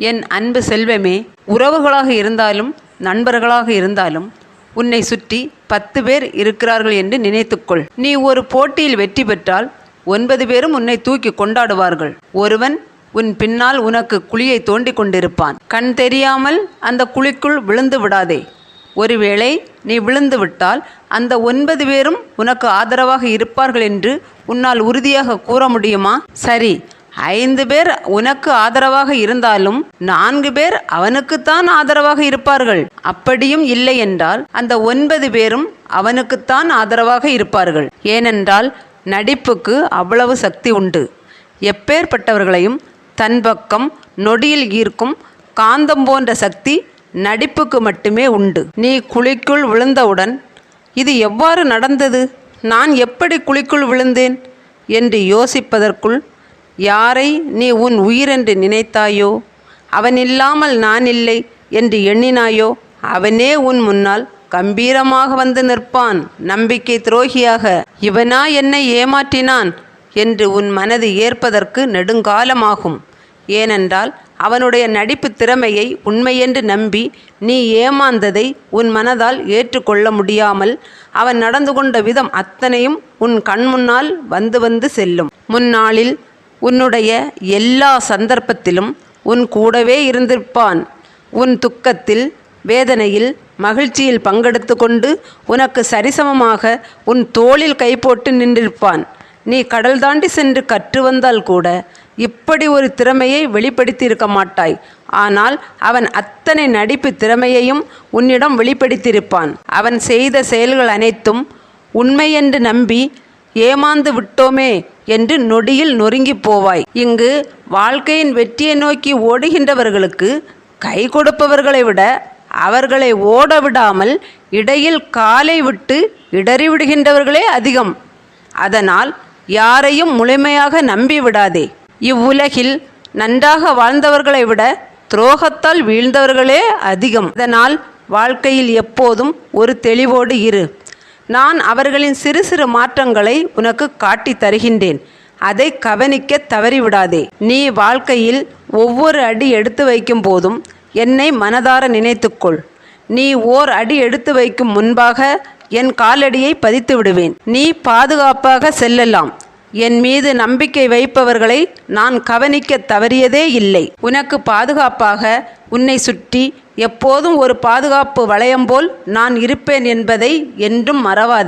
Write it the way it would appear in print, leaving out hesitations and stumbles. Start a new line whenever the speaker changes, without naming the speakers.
என் அன்பு செல்வமே, உறவுகளாக இருந்தாலும் நண்பர்களாக இருந்தாலும் உன்னை சுற்றி 10 பேர் இருக்கிறார்கள் என்று நினைத்துக்கொள். நீ ஒரு போட்டியில் வெற்றி பெற்றால் 9 பேரும் உன்னை தூக்கி கொண்டாடுவார்கள். ஒருவன் உன் பின்னால் உனக்கு குழியை தோண்டி கொண்டிருப்பான். கண் தெரியாமல் அந்த குழிக்குள் விழுந்து விடாதே. ஒருவேளை நீ விழுந்து விட்டால் அந்த 9 பேரும் உனக்கு ஆதரவாக இருப்பார்கள் என்று உன்னால் உறுதியாக கூற முடியுமா? சரி, 5 பேர் உனக்கு ஆதரவாக இருந்தாலும் 4 பேர் அவனுக்குத்தான் ஆதரவாக இருப்பார்கள். அப்படியும் இல்லை என்றால் அந்த 9 பேரும் அவனுக்குத்தான் ஆதரவாக இருப்பார்கள். ஏனென்றால் நடிப்புக்கு அவ்வளவு சக்தி உண்டு. எப்பேற்பட்டவர்களையும் தன் பக்கம் நொடியில் ஈர்க்கும் காந்தம் போன்ற சக்தி நடிப்புக்கு மட்டுமே உண்டு. நீ குழிக்குள் விழுந்தவுடன் இது எவ்வாறு நடந்தது, நான் எப்படி குழிக்குள் விழுந்தேன் என்று யோசிப்பதற்குள் யாரை நீ உன் உயிரென்று நினைத்தாயோ, அவன் இல்லாமல் நான் இல்லை என்று எண்ணினாயோ, அவனே உன் முன்னால் கம்பீரமாக வந்து நிற்பான். நம்பிக்கை துரோகியாக, இவனா என்னை ஏமாற்றினான் என்று உன் மனது ஏற்பதற்கு நெடுங்காலமாகும். ஏனென்றால் அவனுடைய நடிப்பு திறமையை உண்மையென்று நம்பி நீ ஏமாந்ததை உன் மனதால் ஏற்றுக்கொள்ள முடியாமல் அவன் நடந்து கொண்ட விதம் அத்தனையும் உன் கண்முன்னால் வந்து செல்லும். முன்னாளில் உன்னுடைய எல்லா சந்தர்ப்பத்திலும் உன் கூடவே இருந்திருப்பான். உன் துக்கத்தில், வேதனையில், மகிழ்ச்சியில் பங்கெடுத்து கொண்டு உனக்கு சரிசமமாக உன் தோளில் கை போட்டு நின்றிருப்பான். நீ கடல் தாண்டி சென்று கற்று வந்தால் கூட இப்படி ஒரு திறமையை வெளிப்படுத்தியிருக்க மாட்டாய். ஆனால் அவன் அத்தனை நடிப்பு திறமையையும் உன்னிடம் வெளிப்படுத்தியிருப்பான். அவன் செய்த செயல்கள் அனைத்தும் உண்மையென்று நம்பி ஏமாந்து விட்டோமே என்று நொடியில் நொறுங்கி போவாய். இங்கு வாழ்க்கையின் வெற்றியை நோக்கி ஓடுகின்றவர்களுக்கு கை கொடுப்பவர்களை விட அவர்களை ஓட விடாமல் இடையில் காலை விட்டு இடறிவிடுகின்றவர்களே அதிகம். அதனால் யாரையும் முழுமையாக நம்பிவிடாதே. இவ்வுலகில் நன்றாக வாழ்ந்தவர்களை விட துரோகத்தால் வீழ்ந்தவர்களே அதிகம். அதனால் வாழ்க்கையில் எப்போதும் ஒரு தெளிவோடு இரு. நான் அவர்களின் சிறு சிறு மாற்றங்களை உனக்கு காட்டி தருகின்றேன். அதை கவனிக்க தவறிவிடாதே. நீ வாழ்க்கையில் ஒவ்வொரு அடி எடுத்து வைக்கும் போதும் என்னை மனதார நினைத்துக்கொள். நீ ஓர் அடி எடுத்து வைக்கும் முன்பாக என் காலடியை பதித்து விடுவேன். நீ பாதுகாப்பாக செல்லலாம். என் மீது நம்பிக்கை வைப்பவர்களை நான் கவனிக்க தவறியதே இல்லை. உனக்கு பாதுகாப்பாக உன்னை சுற்றி எப்போதும் ஒரு பாதுகாப்பு வளையம் போல் நான் இருப்பேன் என்பதை என்றும் மறவாதே.